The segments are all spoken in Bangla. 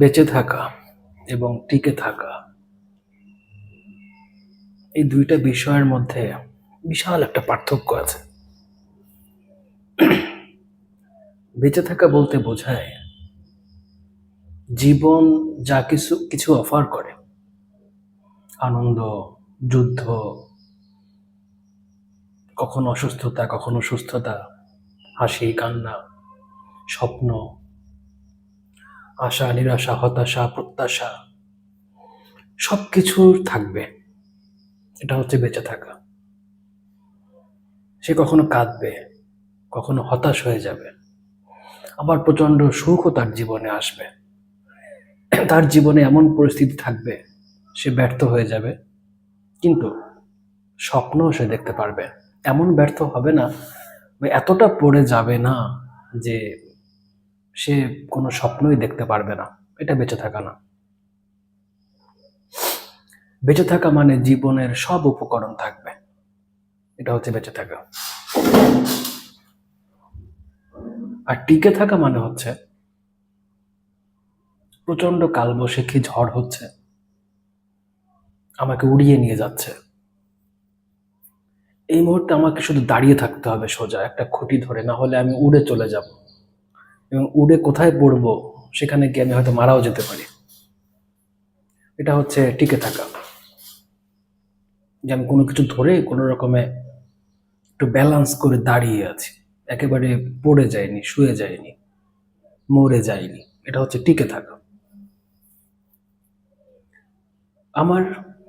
বেঁচে থাকা এবং টিকে থাকা, এই দুইটা বিষয়ের মধ্যে বিশাল একটা পার্থক্য আছে। বেঁচে থাকা বলতে বোঝায় জীবন যা কিছু কিছু অফার করে, আনন্দ, যুদ্ধ, কখনো অসুস্থতা, কখনো সুস্থতা, হাসি, কান্না, স্বপ্ন, আশা, নিরাশা, হতাশা, প্রত্যাশা, সবকিছু থাকবে। এটা হচ্ছে বেঁচে থাকা। সে কখনো কাঁদবে, কখনো হতাশ হয়ে যাবে, আবার প্রচন্ড সুখও তার জীবনে আসবে। তার জীবনে এমন পরিস্থিতি থাকবে, সে ব্যর্থ হয়ে যাবে, কিন্তু স্বপ্নও সে দেখতে পারবে। এমন ব্যর্থ হবে না বা এতটা পড়ে যাবে না যে সে কোনো স্বপ্নই দেখতে পারবে না। এটা বেঁচে থাকা না। বেঁচে থাকা মানে জীবনের সব উপকরণ থাকবে, এটা হচ্ছে বেঁচে থাকা। আর টিকে থাকা মানে হচ্ছে প্রচন্ড কালবৈশাখী ঝড় হচ্ছে, আমাকে উড়িয়ে নিয়ে যাচ্ছে, এই মুহূর্তে আমাকে শুধু দাঁড়িয়ে থাকতে হবে সোজা একটা খুঁটি ধরে, না হলে আমি উড়ে চলে যাব, এবং উড়ে কোথায় পড়বো সেখানে গিয়ে আমি হয়তো মারাও যেতে পারি। এটা হচ্ছে টিকে থাকা, যে আমি কোনো কিছু ধরে কোনো রকমে একটু ব্যালেন্স করে দাঁড়িয়ে আছি, একেবারে পড়ে যায়নি, শুয়ে যায়নি, মরে যায়নি। এটা হচ্ছে টিকে থাকা। আমার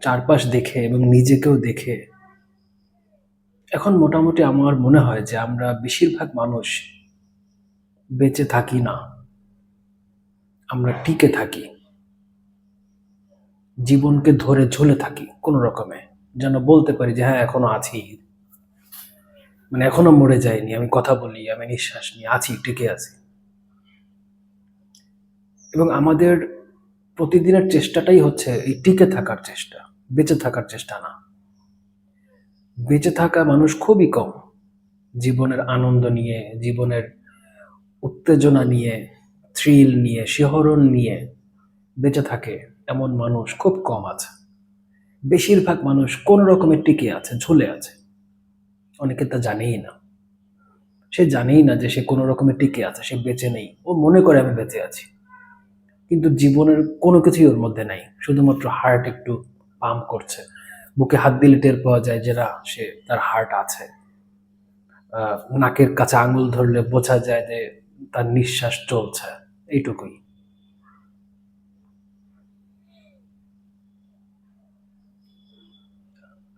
চারপাশ দেখে এবং নিজেকেও দেখে এখন মোটামুটি আমার মনে হয় যে আমরা বেশিরভাগ মানুষ বেঁচে থাকি না, আমরা টিকে থাকি, জীবনকে ধরে ঝুলে থাকি কোনো রকমে, যেন বলতে পারি যে হ্যাঁ এখনো আছি, মানে এখনো মরে যায়নি, আমি কথা বলি, আমি নিঃশ্বাস নিই, আছি, টিকে আছি। এবং আমাদের প্রতিদিনের চেষ্টাটাই হচ্ছে এই টিকে থাকার চেষ্টা, বেঁচে থাকার চেষ্টা না। বেঁচে থাকা মানুষ খুবই কম, জীবনের আনন্দ নিয়ে, জীবনের উত্তেজনা নিয়ে, থ্রিল নিয়ে, শিহরণ নিয়ে বেঁচে থাকে এমন মানুষ খুব কম আছে। বেশিরভাগ মানুষ কোন রকমের টিকে আছে, ঝুলে আছে। অনেকে তা জানেই না, সে জানেই না যে সে কোনো রকমের টিকে আছে, সে বেঁচে নেই। ও মনে করে আমি বেঁচে আছি, কিন্তু জীবনের কোনো কিছুই ওর মধ্যে নাই, শুধুমাত্র হার্ট একটু পাম্প করছে, বুকে হাত দিলে টের পাওয়া যায় যে না, সে তার হার্ট আছে। নাকের কাছে আঙুল ধরলে বোঝা যায় যে তার নিঃশ্বাস চলছে, এইটুকুই।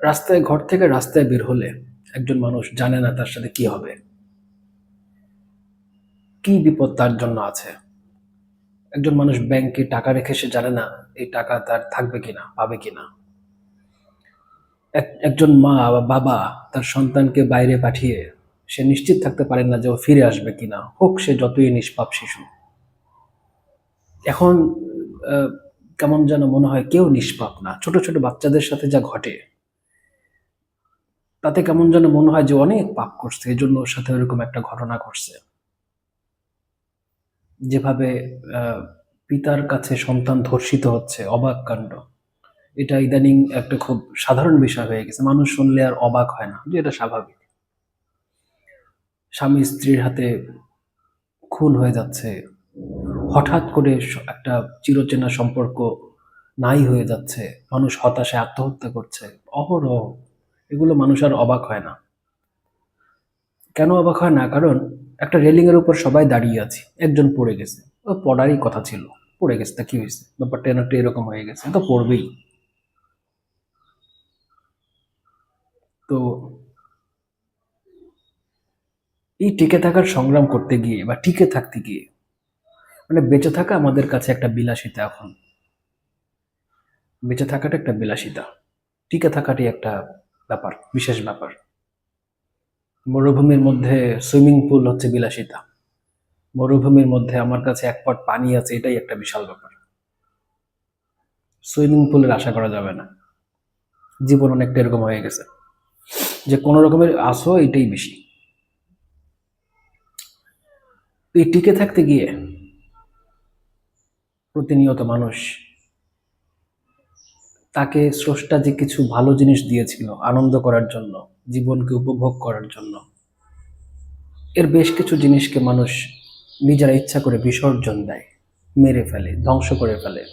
রাস্তায়, ঘর থেকে রাস্তায় বের হলে একজন মানুষ জানে না তার সাথে কি হবে, কি বিপদ তার জন্য আছে। একজন মানুষ ব্যাংকে টাকা রেখে সে জানে না এই টাকা তার থাকবে কিনা, পাবে কিনা। একজন মা বা বাবা তার সন্তানকে বাইরে পাঠিয়ে সে নিশ্চিত থাকতে পারেন না যে ও ফিরে আসবে কিনা, হোক সে যতই নিষ্পাপ শিশু। এখন আহ, কেমন যেন মনে হয় কেউ নিষ্পাপ না। ছোট ছোট বাচ্চাদের সাথে যা ঘটে তাতে কেমন যেন মনে হয় যে অনেক পাপ করছে, এই জন্য ওর সাথে ওরকম একটা ঘটনা ঘটছে। যেভাবে আহ, পিতার কাছে সন্তান ধর্ষিত হচ্ছে, অবাক কাণ্ড। এটা ইদানিং একটা খুব সাধারণ বিষয় হয়ে গেছে, মানুষ শুনলে আর অবাক হয় না, যে এটা স্বাভাবিক। স্বামী স্ত্রীর হাতে খুন হয়ে যাচ্ছে, হঠাৎ করে একটা চিরচেনা সম্পর্ক নাই হয়ে যাচ্ছে, মানুষ হতাশায় আত্মহত্যা করছে অহরহ। এগুলো মানুষ আর অবাক হয় না। কেন অবাক হয় না? কারণ একটা রেলিং এর উপর সবাই দাঁড়িয়ে আছে, একজন পড়ে গেছে, ও পড়ারই কথা ছিল, পড়ে গেছে, তা কি হয়েছে? ব্যাপারটা একটা এরকম হয়ে গেছে, তো পড়বেই। তো এই টিকে থাকার সংগ্রাম করতে গিয়ে বা টিকে থাকতে গিয়ে, মানে বেঁচে থাকা আমাদের কাছে একটা বিলাসিতা এখন। বেঁচে থাকাটা একটা বিলাসিতা, টিকে থাকাটি একটা ব্যাপার, বিশেষ ব্যাপার। মরুভূমির মধ্যে সুইমিং পুল হচ্ছে বিলাসিতা, মরুভূমির মধ্যে আমার কাছে এক পট পানি আছে, এটাই একটা বিশাল ব্যাপার। সুইমিং পুলের আশা করা যাবে না, জীবন অনেকটা এরকম হয়ে গেছে। যে কোনো রকমের আসো, এটাই বেশি। এই টিকে থাকতে গিয়ে প্রতিনিয়ত মানুষ তাকে স্রষ্টা যে কিছু ভালো জিনিস দিয়েছিল আনন্দ করার জন্য, জীবনকে উপভোগ করার জন্য, এর বেশ কিছু জিনিসকে মানুষ নিজেরা ইচ্ছা করে বিসর্জন দেয়, মেরে ফেলে, ধ্বংস করে ফেলে।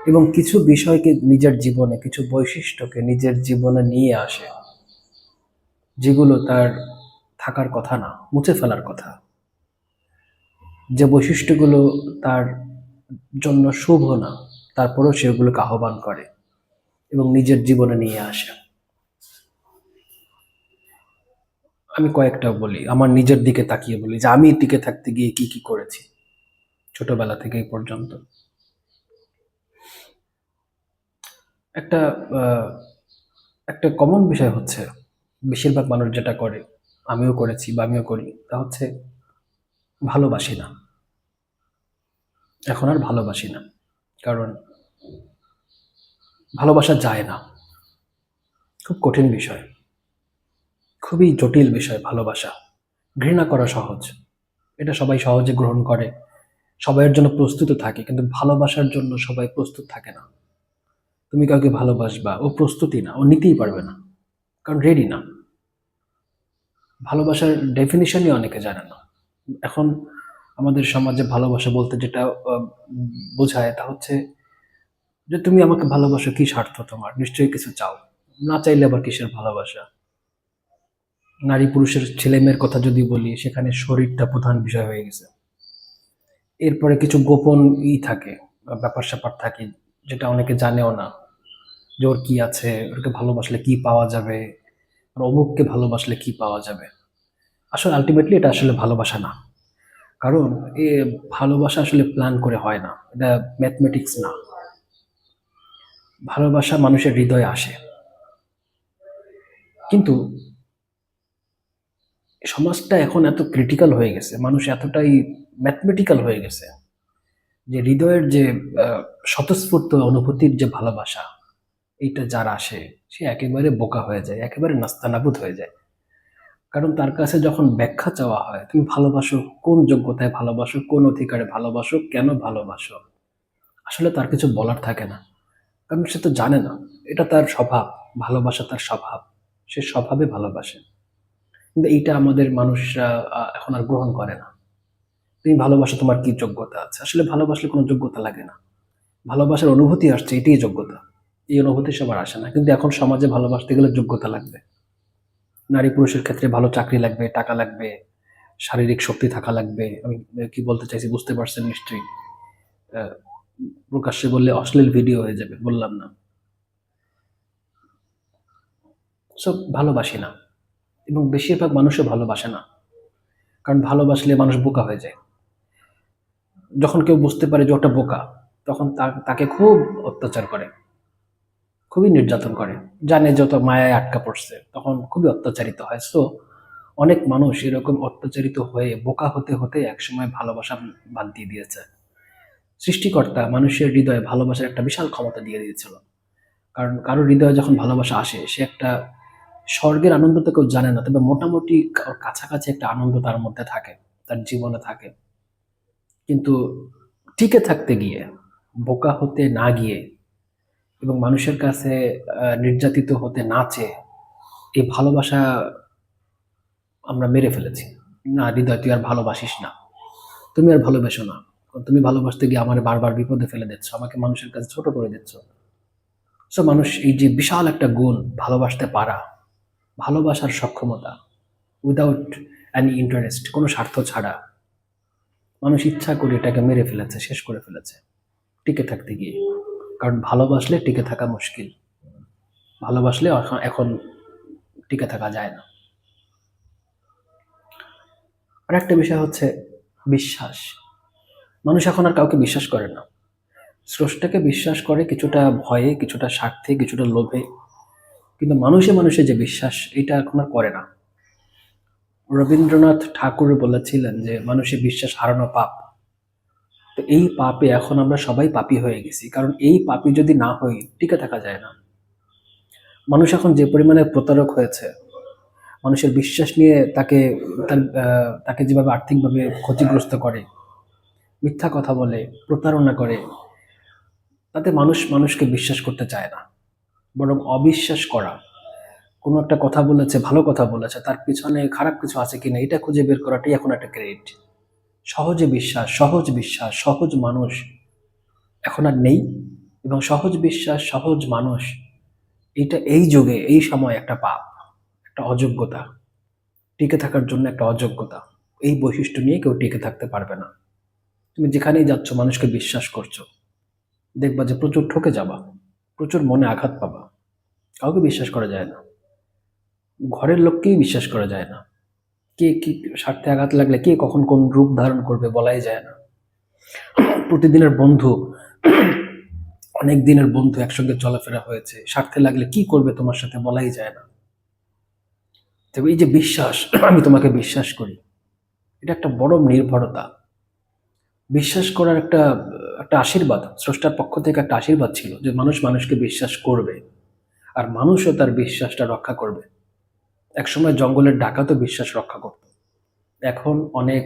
এবং কিছু বিষয়কে নিজের জীবনে, কিছু বৈশিষ্ট্যকে নিজের জীবনে নিয়ে আসে, যেগুলো তার থাকার কথা না, মুছে ফেলার কথা। যে বৈশিষ্ট্যগুলো তার জন্য শুভ না, তারপরেও সেগুলোকে আহ্বান করে এবং নিজের জীবনে নিয়ে আসে। আমি কয়েকটা বলি, আমার নিজের দিকে তাকিয়ে বলি যে আমি টিকে থাকতে গিয়ে কি কি করেছি ছোটবেলা থেকে এই পর্যন্ত। একটা আহ, একটা কমন বিষয় হচ্ছে, বেশিরভাগ মানুষ যেটা করে, আমিও করেছি বা আমিও করি, তা হচ্ছে ভালোবাসি না। এখন আর ভালোবাসি না, কারণ ভালোবাসা যায় না। খুব কঠিন বিষয়, খুবই জটিল বিষয় ভালোবাসা। ঘৃণা করা সহজ, এটা সবাই সহজে গ্রহণ করে, সবাইয়ের জন্য প্রস্তুত থাকে, কিন্তু ভালোবাসার জন্য সবাই প্রস্তুত থাকে না। তুমি কাউকে ভালোবাসবা, ও প্রস্তুতি না, ও নিতেই পারবে না, কারণ রেডি না। ভালোবাসার ডেফিনিশনই অনেকে জানে না। এখন আমাদের সমাজে ভালোবাসা বলতে যেটা বোঝায়, তা হচ্ছে যে তুমি আমাকে ভালোবাসো, কি স্বার্থ তোমার? নিশ্চয়ই কিছু চাও, না চাইলে আবার কিসের ভালোবাসা? নারী পুরুষের, ছেলে মেয়ের কথা যদি বলি, সেখানে শরীরটা প্রধান বিষয় হয়ে গেছে। এরপরে কিছু গোপন থাকে, ব্যাপার স্যাপার থাকে, যেটা অনেকে জানেও না, যে ওর কি আছে, ওকে ভালোবাসলে কি পাওয়া যাবে, আর অমুককে ভালোবাসলে কি পাওয়া যাবে। আসলে আলটিমেটলি এটা আসলে ভালোবাসা না, কারণ এ ভালোবাসা আসলে প্ল্যান করে হয় না, এটা ম্যাথমেটিক্স না। ভালোবাসা মানুষের হৃদয়ে আসে, কিন্তু সমাজটা এখন এত ক্রিটিক্যাল হয়ে গেছে, মানুষ এতটাই ম্যাথমেটিক্যাল হয়ে গেছে, যে হৃদয়ের যে স্বতঃস্ফূর্ত অনুভূতির যে ভালোবাসা, এইটা যার আসে, সে একেবারে বোকা হয়ে যায়, একেবারে নাস্তানাবুদ হয়ে যায়। কারণ তার কাছে যখন ব্যাখ্যা চাওয়া হয়, তুমি ভালোবাসো, কোন যোগ্যতায় ভালোবাসো, কোন অধিকারে ভালোবাসো, কেন ভালোবাসো, আসলে তার কিছু বলার থাকে না, কারণ সে তো জানে না। এটা তার স্বভাব, ভালোবাসা তার স্বভাব, সে স্বভাবে ভালোবাসে। কিন্তু এইটা আমাদের মানুষরা এখন আর গ্রহণ করে না। তুমি ভালোবাসো, তোমার কি যোগ্যতা আছে? আসলে ভালোবাসলে কোনো যোগ্যতা লাগে না, ভালোবাসার অনুভূতি আসছে, এটাই যোগ্যতা। এই অনুভূতি সবার আসে না, কিন্তু এখন সমাজে ভালোবাসতে গেলে যোগ্যতা লাগবে। নারী পুরুষের ক্ষেত্রে ভালো চাকরি লাগবে, টাকা লাগবে, শারীরিক শক্তি থাকা লাগবে। আমি কি বলতে চাইছি বুঝতে পারছেন নিশ্চয়ই। আহ, প্রকাশ্যে বললে অশ্লীল ভিডিও হয়ে যাবে, বললাম না। সব ভালোবাসি না, এবং বেশিরভাগ মানুষও ভালোবাসে না, কারণ ভালোবাসলে মানুষ বোকা হয়ে যায়। যখন কেউ বুঝতে পারে যে ওটা বোকা, তখন তাকে খুব অত্যাচার করে, খুবই নির্যাতন করে। জানে যত মায়ায় আটকা পড়ছে, তখন খুবই অত্যাচারিত হয়। সো অনেক মানুষ এরকম অত্যাচারিত হয়ে বোকা হতে হতে একসময় ভালোবাসা বাদ দিয়ে দিয়েছে। সৃষ্টিকর্তা মানুষের হৃদয়ে ভালোবাসার একটা বিশাল ক্ষমতা দিয়ে দিয়েছিল, কারণ কারোর হৃদয়ে যখন ভালোবাসা আসে, সে একটা স্বর্গের আনন্দ তো কেউ জানে না, তবে মোটামুটি কাছাকাছি একটা আনন্দ তার মধ্যে থাকে, তার জীবনে থাকে। কিন্তু টিকে থাকতে গিয়ে, বোকা হতে না গিয়ে, এবং মানুষের কাছে নির্যাতিত হতে না চেয়ে, এই ভালোবাসা আমরা মেরে ফেলেছি। না হৃদয়, তুই আর ভালোবাসিস না, তুমি আর ভালোবাসো না, তুমি ভালোবাসতে গিয়ে আমার বারবার বিপদে ফেলে দিচ্ছ, আমাকে মানুষের কাছে ছোট করে দিচ্ছ। সো মানুষ এই যে বিশাল একটা গুণ, ভালোবাসতে পারা, ভালোবাসার সক্ষমতা, উইদাউট এনি ইন্টারেস্ট, কোনো স্বার্থ ছাড়া, মানুষ ইচ্ছা করে এটাকে মেরে ফেলেছে, শেষ করে ফেলেছে টিকে থাকতে গিয়ে। কারণ ভালোবাসলে টিকে থাকা মুশকিল, ভালোবাসলে এখন টিকে থাকা যায় না। আর একটা বিষয় হচ্ছে বিশ্বাস। মানুষ এখন আর কাউকে বিশ্বাস করে না, স্রষ্টাকে বিশ্বাস করে কিছুটা ভয়ে, কিছুটা স্বার্থে, কিছুটা লোভে, কিন্তু মানুষে মানুষে যে বিশ্বাস, এটা এখন আর করে না। রবীন্দ্রনাথ ঠাকুর বলেছিলেন যে মানুষের বিশ্বাস হারানো পাপ। তো এই পাপে এখন আমরা সবাই পাপী হয়ে গেছি, কারণ এই পাপী যদি না হই, টিকে থাকা যায় না। মানুষ এখন যে পরিমাণে প্রতারক হয়েছে, মানুষের বিশ্বাস নিয়ে তাকে যেভাবে আর্থিকভাবে ক্ষতিগ্রস্ত করে, মিথ্যা কথা বলে, প্রতারণা করে, তাতে মানুষ মানুষকে বিশ্বাস করতে চায় না। বরং অবিশ্বাস করা, কোনো একটা কথা বলেছে, ভালো কথা বলেছে, তার পিছনে খারাপ কিছু আছে কিনা এটা খুঁজে বের করাটাই এখন একটা ক্রেডিট। সহজ বিশ্বাস, সহজ মানুষ এখন আর নেই। এবং সহজ বিশ্বাস, সহজ মানুষ, এটা এই যুগে, এই সময় একটা পাপ, একটা অযোগ্যতা, টিকে থাকার জন্য একটা অযোগ্যতা। এই বৈশিষ্ট্য নিয়ে কেউ টিকে থাকতে পারবে না। তুমি যেখানেই যাচ্ছ, মানুষকে বিশ্বাস করছো, দেখবা যে প্রচুর ঠকে যাবা, প্রচুর মনে আঘাত পাবা। কাউকে বিশ্বাস করা যায় না, ঘরের লোককেই বিশ্বাস করা যায় না। কে কি স্বার্থে আঘাত লাগলে কে কখন কোন রূপ ধারণ করবে বলাই যায় না। প্রতিদিনের বন্ধু, অনেক দিনের বন্ধু, একসঙ্গে চলাফেরা হয়েছে, স্বার্থে লাগলে কি করবে তোমার সাথে বলাই যায় না। তবে এই যে বিশ্বাস, আমি তোমাকে বিশ্বাস করি, এটা একটা বড় নির্ভরতা। বিশ্বাস করার একটা একটা আশীর্বাদ, স্রষ্টার পক্ষ থেকে একটা আশীর্বাদ ছিল যে মানুষ মানুষকে বিশ্বাস করবে, আর মানুষও তার বিশ্বাসটা রক্ষা করবে। একসময় জঙ্গলের ডাকাতও বিশ্বাস রক্ষা করত। এখন অনেক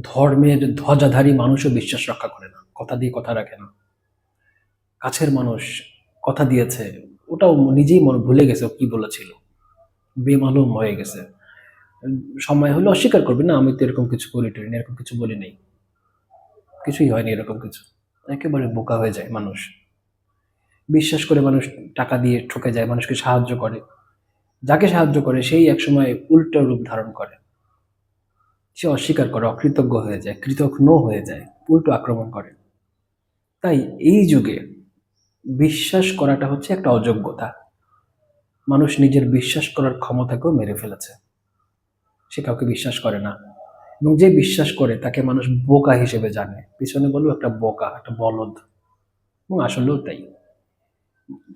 ধর্মের ধ্বজাধারী মানুষও বিশ্বাস রক্ষা করে না, কথা দিয়ে কথা রাখে না। কাছের মানুষ কথা দিয়েছে, ওটাও নিজেই মনে ভুলে গেছে ও কি বলেছিল, বেমালুম হয়ে গেছে। সময় হলে অস্বীকার করবে, না আমি তো এরকম কিছু করি টরি না, এরকম কিছু বলি নেই, কিছুই হয়নি এরকম কিছু। একেবারে বোকা হয়ে যায় মানুষ। বিশ্বাস করে মানুষ টাকা দিয়ে ঠকে যায়, মানুষকে সাহায্য করে, যাকে সাহায্য করে সেই একসময় উল্টো রূপ ধারণ করে, সে অস্বীকার করে, অকৃতজ্ঞ হয়ে যায়, কৃতঘ্ন হয়ে যায়, উল্টো আক্রমণ করে। তাই এই যুগে বিশ্বাস করাটা হচ্ছে একটা অযোগ্যতা। মানুষ নিজের বিশ্বাস করার ক্ষমতাকেও মেরে ফেলেছে, সে কাউকে বিশ্বাস করে না। এবং যে বিশ্বাস করে তাকে মানুষ বোকা হিসেবে জানে, পিছনে বলবো একটা বোকা, একটা বলদ। এবং আসলেও তাই।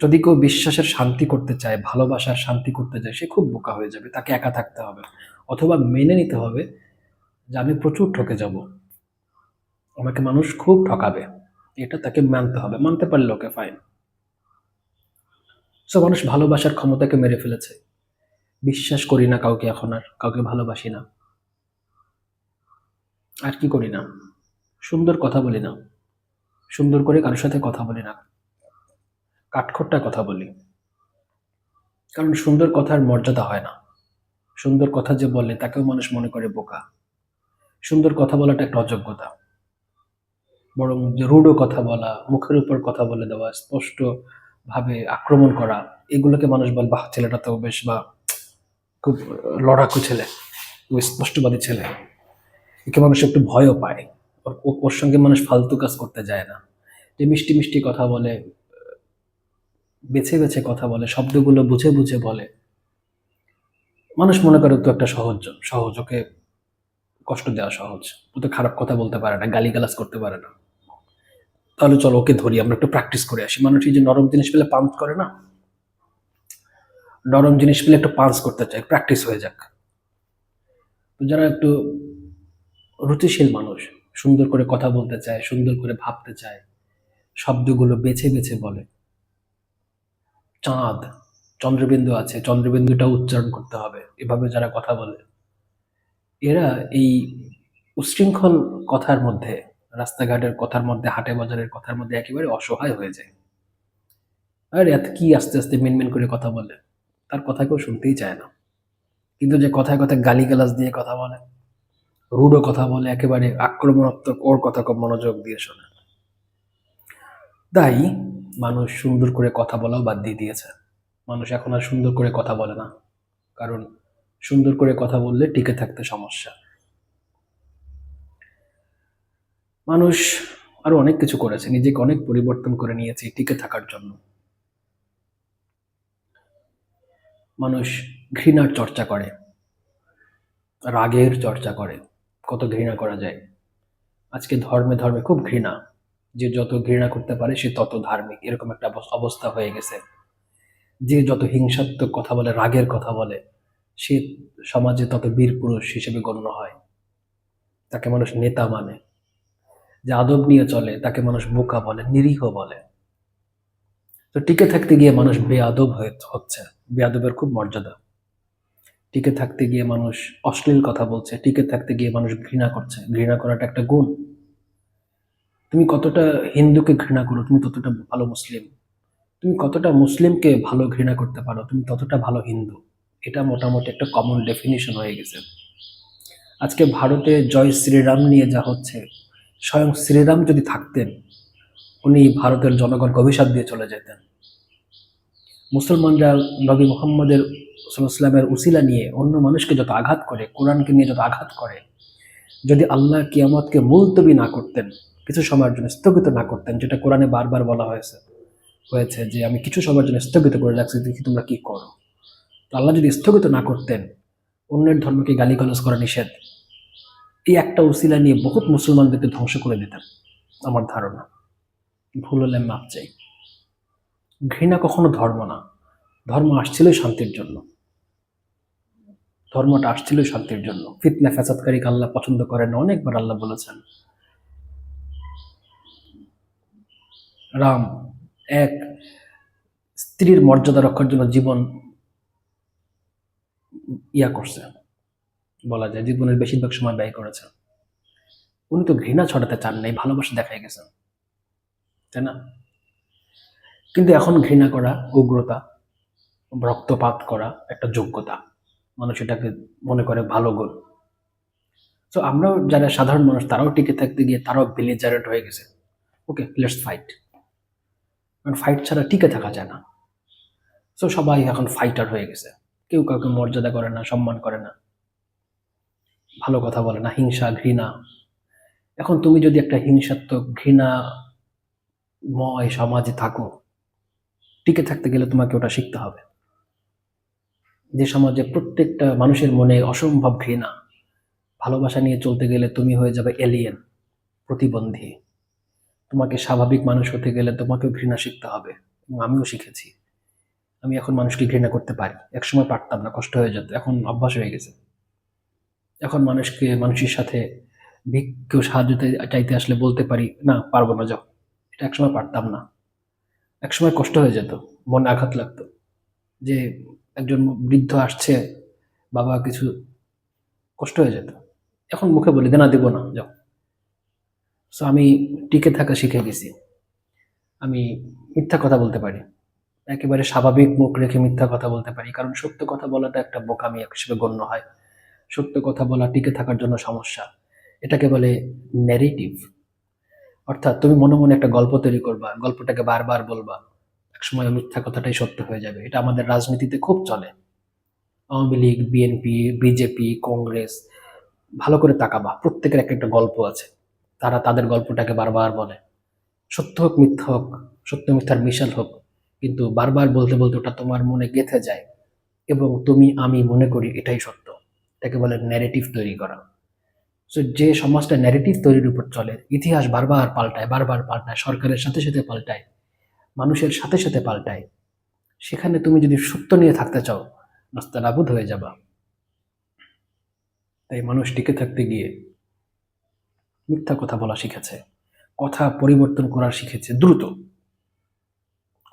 যদি কেউ বিশ্বাসের শান্তি করতে চায়, ভালোবাসার শান্তি করতে চায়, সে খুব বোকা হয়ে যাবে। তাকে একা থাকতে হবে, অথবা মেনে নিতে হবে যে আমি প্রচুর ঠকে যাব, আমাকে মানুষ খুব ঠকাবে, এটা তাকে মানতে হবে। মানতে পারলে ওকে ফাইন। সো মানুষ ভালোবাসার ক্ষমতাকে মেরে ফেলেছে। বিশ্বাস করি না কাউকে, এখন আর কাউকে ভালোবাসি না। আর কি করি না, সুন্দর কথা বলি না, সুন্দর করে কারোর সাথে কথা বলি না, কাঠখোট্টা কথা বলি। কারণ সুন্দর কথার মর্যাদা হয় না। সুন্দর কথা যে বলে তাকেও মানুষ মনে করে বোকা। সুন্দর কথা বলাটা একটা অযোগ্যতা। বরং যে রূঢ় কথা বলা, মুখের উপর কথা বলে দেওয়া, স্পষ্ট ভাবে আক্রমণ করা, এগুলোকে মানুষ বলে বাহ, ছেলেটা তো বেশ, বা খুব লড়াকু ছেলে, খুব স্পষ্টবাদী ছেলে, একে মানুষ একটু ভয়ও পায়। ওর সঙ্গে মানুষ ফালতু কাজ করতে যায় না। যে মিষ্টি মিষ্টি কথা বলে, বেছে বেছে কথা বলে, শব্দগুলো বুঝে বুঝে বলে, মানুষ মনে করে তো একটা সহজ সহজ, ওকে কষ্ট দেওয়া সহজ, ও তো খারাপ কথা বলতে পারে না, গালিগালাজ করতে পারে না, তাহলে চলো ওকে ধরি, আমরা একটু প্র্যাকটিস করে আসি। মানুষ এই যে নরম জিনিস পেলে পাঞ্চ করে না, নরম জিনিস পেলে একটু পাঞ্চ করতে চায়, প্র্যাকটিস হয়ে যাক। তো যারা একটু রুচিশীল মানুষ, সুন্দর করে কথা বলতে চায়, সুন্দর করে ভাবতে চায়, শব্দগুলো বেছে বেছে বলে। চাঁদ, চন্দ্রবিন্দু আছে, চন্দ্রবিন্দুটা উচ্চারণ করতে হবে, এভাবে যারা কথা বলে, এরা এই উচ্ছৃঙ্খল কথার মধ্যে, রাস্তাঘাটের কথার মধ্যে, হাটে বাজারের কথার মধ্যে একেবারে অসহায় হয়ে যায়। আর এত কি আস্তে আস্তে মিনমিন করে কথা বলে, তার কথা কেউ শুনতেই চায় না। কিন্তু যে কথায় কথায় গালিগালাজ দিয়ে কথা বলে, রূঢ় কথা বলে, একেবারে আক্রমণাত্মক, ওর কথা খুব মনোযোগ দিয়ে শোনে। তাই মানুষ সুন্দর করে কথা বলাও বাদ দিয়ে দিয়েছে। মানুষ এখন আর সুন্দর করে কথা বলে না, কারণ সুন্দর করে কথা বললে টিকে থাকতে সমস্যা। মানুষ আরো অনেক কিছু করেছে, নিজেকে অনেক পরিবর্তন করে নিয়েছে টিকে থাকার জন্য। মানুষ ঘৃণার চর্চা করে, রাগের চর্চা করে, কত ঘৃণা করা যায়। আজকে ধর্মে ধর্মে খুব ঘৃণা, যে যত ঘৃণা করতে পারে সে তত ধার্মিক, এরকম একটা অবস্থা হয়ে গেছে। যে যত হিংসাত্মক কথা বলে, রাগের কথা বলে, সে সমাজে তত বীর পুরুষ হিসেবে গণ্য হয়, তাকে মানুষ নেতা মানে। যে আদব নিয়ে চলে তাকে মানুষ বোকা বলে, নিরীহ বলে। তো তো টিকে থাকতে গিয়ে মানুষ বেয়াদব হচ্ছে, বেয়াদবের খুব মর্যাদা। টিকে থাকতে গিয়ে মানুষ অশ্লীল কথা বলছে, টিকে থাকতে গিয়ে মানুষ ঘৃণা করছে। ঘৃণা করাটা একটা গুণ। তুমি কতটা হিন্দুকে ঘৃণা করো, তুমি ততটা ভালো মুসলিম। তুমি কতটা মুসলিমকে ভালো ঘৃণা করতে পারো, তুমি ততটা ভালো হিন্দু। এটা মোটামুটি একটা কমন ডেফিনিশন হয়ে গেছে। আজকে ভারতে জয় শ্রীরাম নিয়ে যা হচ্ছে, স্বয়ং শ্রীরাম যদি থাকতেন, উনি ভারতের জনগণকে অভিশাপ দিয়ে চলে যেতেন। মুসলমানরা নবী মুহাম্মদের সাল্লামের উসিলা নিয়ে অন্য মানুষকে যত আঘাত করে, কোরআনকে নিয়ে যত আঘাত করে, যদি আল্লাহ কিয়ামতকে মুলতবি না করতেন, কিছু সময়ের জন্য স্থগিত না করতেন, যেটা কোরআনে বারবার বলা হয়েছে যে আমি কিছু সময়ের জন্য স্থগিত করে রাখছি, দেখি তোমরা কি করো। তো আল্লাহ যদি স্থগিত না করতেন, অন্যের ধর্মকে গালিগালাজ করা নিষেধ, এই একটা উসিলা নিয়ে বহুত মুসলমানদেরকে ধ্বংস করে দিতেন আমার ধারণা। ভুল হলে মাপ চাই। ঘৃণা কখনো ধর্ম না। ধর্ম আসছিল শান্তির জন্য। ধর্মটা আসছিল শান্তির জন্য। ফিতনা ফ্যাসাদকারীকে আল্লাহ পছন্দ করেন, অনেকবার আল্লাহ বলেছেন। রাম এক স্ত্রীর মর্যাদা রক্ষার জন্য জীবন করছে, বলা যায় জীবনের বেশিরভাগ সময় ব্যয় করেছেন। উনি তো ঘৃণা ছড়াতে চান নাই, ভালোবাসা দেখাই গেছেন, তাই না? কিন্তু এখন ঘৃণা করা, উগ্রতা, রক্তপাত করা একটা যোগ্যতা। মানুষ এটাকে মনে করে ভালো গুণ। তো আমরাও যারা সাধারণ মানুষ, তারাও টিকে থাকতে গিয়ে তারাও বেলিজারেন্ট হয়ে গেছে। ওকে, লেটস ফাইট। কারণ ফাইট ছাড়া টিকে থাকা যায় না। তো সবাই এখন ফাইটার হয়ে গেছে। কেউ কাউকে মর্যাদা করে না, সম্মান করে না, ভালো কথা বলে না, হিংসা, ঘৃণা। এখন তুমি যদি একটা হিংসাত্মক, ঘৃণাময় সমাজে থাকো, টিকে থাকতে গেলে তোমাকে ওটা শিখতে হবে। যে সমাজে প্রত্যেকটা মানুষের মনে অসম্ভব ঘৃণা, ভালোবাসা নিয়ে চলতে গেলে তুমি হয়ে যাবে এলিয়েন, প্রতিবন্ধী। তোমাকে স্বাভাবিক মানুষ হতে গেলে তোমাকেও ঘৃণা শিখতে হবে। এবং আমিও শিখেছি। আমি এখন মানুষকে ঘৃণা করতে পারি, একসময় পারতাম না, কষ্ট হয়ে যেত, এখন অভ্যাস হয়ে গেছে। এখন মানুষের সাথে কেউ সাহায্য চাইতে আসলে বলতে পারি, না পারবো না, যাও। এটা একসময় পারতাম না। একসময় কষ্ট হয়ে যেত, মনে আঘাত লাগতো যে একজন বৃদ্ধ আসছে, বাবা কিছু, কষ্ট হয়ে যেত। এখন মুখে বলি দেনা দিব না, যাও। সো আমি টিকে থাকা শিখে গেছি। আমি মিথ্যা কথা বলতে পারি, একেবারে স্বাভাবিক মুখ রেখে মিথ্যা কথা বলতে পারি, কারণ সত্য কথা বলাটা একটা বোকামি হিসেবে গণ্য হয়। সত্য কথা বলা টিকে থাকার জন্য সমস্যা। এটাকে বলে ন্যারেটিভ। অর্থাৎ তুমি মনে মনে একটা গল্প তৈরি করবা, গল্পটাকে বারবার বলবা, একসময় মিথ্যা কথাটাই সত্য হয়ে যাবে। এটা আমাদের রাজনীতিতে খুব চলে। আওয়ামী লীগ, বিএনপি, বিজেপি, কংগ্রেস, ভালো করে তাকাবা, প্রত্যেকের এক একটা গল্প আছে। তারা তাদের গল্পটাকে বারবার বলে, সত্য হোক মিথ্যা হোক, সত্য মিথ্যার মিশাল হোক, কিন্তু বারবার বলতে বলতে ওটা তোমার মনে গেঁথে যায় এবং আমি মনে করি এটাই সত্য। এটাকে বলে ন্যারেটিভ তৈরি করা। সো যে সমাজটা ন্যারেটিভ তৈরির উপর চলে, ইতিহাস বারবার পাল্টায়, বারবার পাল্টায়, সরকারের সাথে সাথে পাল্টায়, মানুষের সাথে সাথে পাল্টায়, সেখানে তুমি যদি সত্য নিয়ে থাকতে চাও, নাস্তানাবুদ হয়ে যাবা। তাই মানুষ টিকে থাকতে গিয়ে মিথ্যা কথা বলা শিখেছে, কথা পরিবর্তন করা শিখেছে দ্রুত।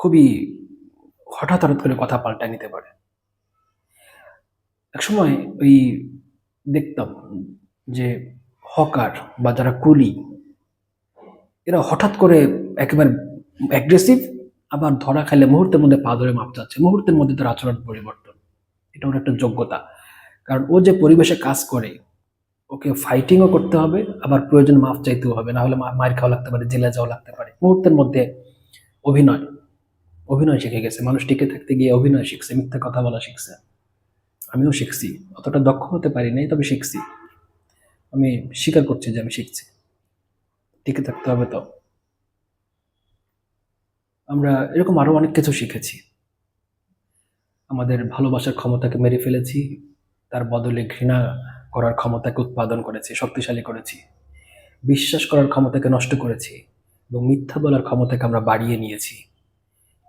খুবই হঠাৎ হঠাৎ করে কথা পাল্টায় নিতে পারে। একসময় ওই দেখতাম যে হকার বা যারা কুলি, এরা হঠাৎ করে একেবারে অ্যাগ্রেসিভ, আবার ধরা খাইলে মুহূর্তের মধ্যে পা ধরে মাপ চাচ্ছে, মুহূর্তের মধ্যে তার আচরণ পরিবর্তন। এটা ওর একটা যোগ্যতা। কারণ ও যে পরিবেশে কাজ করে, ওকে ফাইটিংও করতে হবে, আবার প্রয়োজন মাফ চাইতেও হবে, না হলে মার খাওয়া লাগতে পারে, জেলে যাওয়া লাগতে পারে। মুহূর্তের মধ্যে অভিনয় অভিনয় শিখে গেছে। মানুষ টিকে থাকতে গিয়ে অভিনয় শিখছে, মিথ্যা কথা বলা শিখছে। আমিও শিখছি, অতটা দক্ষ হতে পারি নাই, তবে শিখছি। আমি স্বীকার করছি যে আমি শিখছি। টিকে থাকতে হবে তো। আমরা এরকম আরো অনেক কিছু শিখেছি। আমাদের ভালোবাসার ক্ষমতাকে মেরে ফেলেছি, তার বদলে ঘৃণা করার ক্ষমতাকে উৎপাদন করেছি, শক্তিশালী করেছি। বিশ্বাস করার ক্ষমতাকে নষ্ট করেছি এবং মিথ্যা বলার ক্ষমতাকে আমরা বাড়িয়ে নিয়েছি।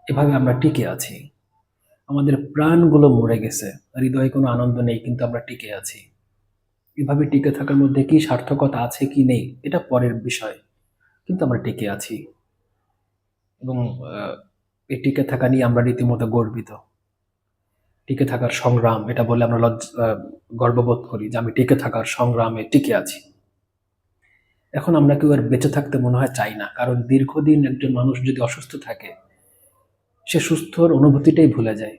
এভাবে আমরা টিকে আছি। আমাদের প্রাণগুলো মরে গেছে, হৃদয়ে কোনো আনন্দ নেই, কিন্তু আমরা টিকে আছি। এভাবে টিকে থাকার মধ্যে কি সার্থকতা আছে কি নেই, এটা পরের বিষয়, কিন্তু আমরা টিকে আছি। এবং এই টিকে থাকা নিয়ে আমরা রীতিমতো গর্বিত। টিকে থাকার সংগ্রাম, এটা বলে আমরা গর্ববোধ করি যে আমি টিকে থাকার সংগ্রামে টিকে আছি। এখন আমরা কেউ আর বেঁচে থাকতে মনে হয় চাই না, কারণ দীর্ঘদিন একজন মানুষ যদি অসুস্থ থাকে সে সুস্থর অনুভূতিটাই ভুলে যায়।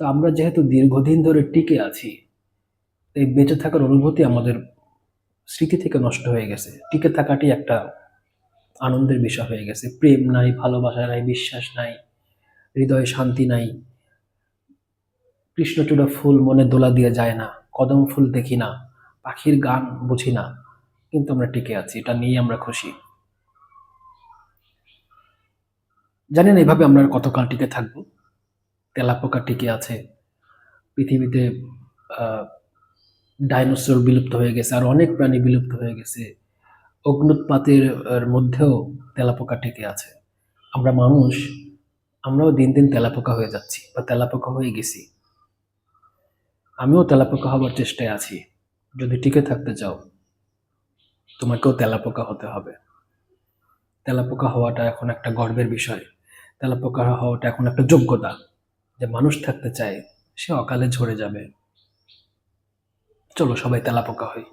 তো আমরা যেহেতু দীর্ঘদিন ধরে টিকে আছি, এই বেঁচে থাকার অনুভূতি আমাদের স্মৃতি থেকে নষ্ট হয়ে গেছে। টিকে থাকাটি একটা আনন্দের বিষয় হয়ে গেছে। প্রেম নাই, ভালোবাসা নাই, বিশ্বাস নাই, হৃদয়ে শান্তি নাই। কৃষ্ণচূড়া ফুল মনে দোলা দিয়ে যায় না, কদম ফুল দেখি না, পাখির গান বুঝি না, কিন্তু আমরা টিকে আছি, এটা নিয়ে আমরা খুশি। জানি না এভাবে আমরা আর কতকাল টিকে থাকবো। তেলাপোকা টিকে আছে পৃথিবীতে। আহ, ডাইনোসর বিলুপ্ত হয়ে গেছে, আর অনেক প্রাণী বিলুপ্ত হয়ে গেছে। অগ্ন্যুৎপাতের মধ্যেও তেলাপোকা টিকে আছে। আমরা মানুষ, আমরাও দিন দিন তেলাপোকা হয়ে যাচ্ছি বা তেলাপোকা হয়ে গেছি। আমিও তেলাপোকা হবার চেষ্টায় আছি। যদি টিকে থাকতে চাও, তোমাকেও তেলাপোকা হতে হবে। তেলাপোকা হওয়াটা এখন একটা গর্বের বিষয়। তেলাপোকা হওয়াটা এখন একটা যোগ্যতা। যে মানুষ থাকতে চায় সে অকালে ঝরে যাবে। চলো সবাই তেলাপোকা হই।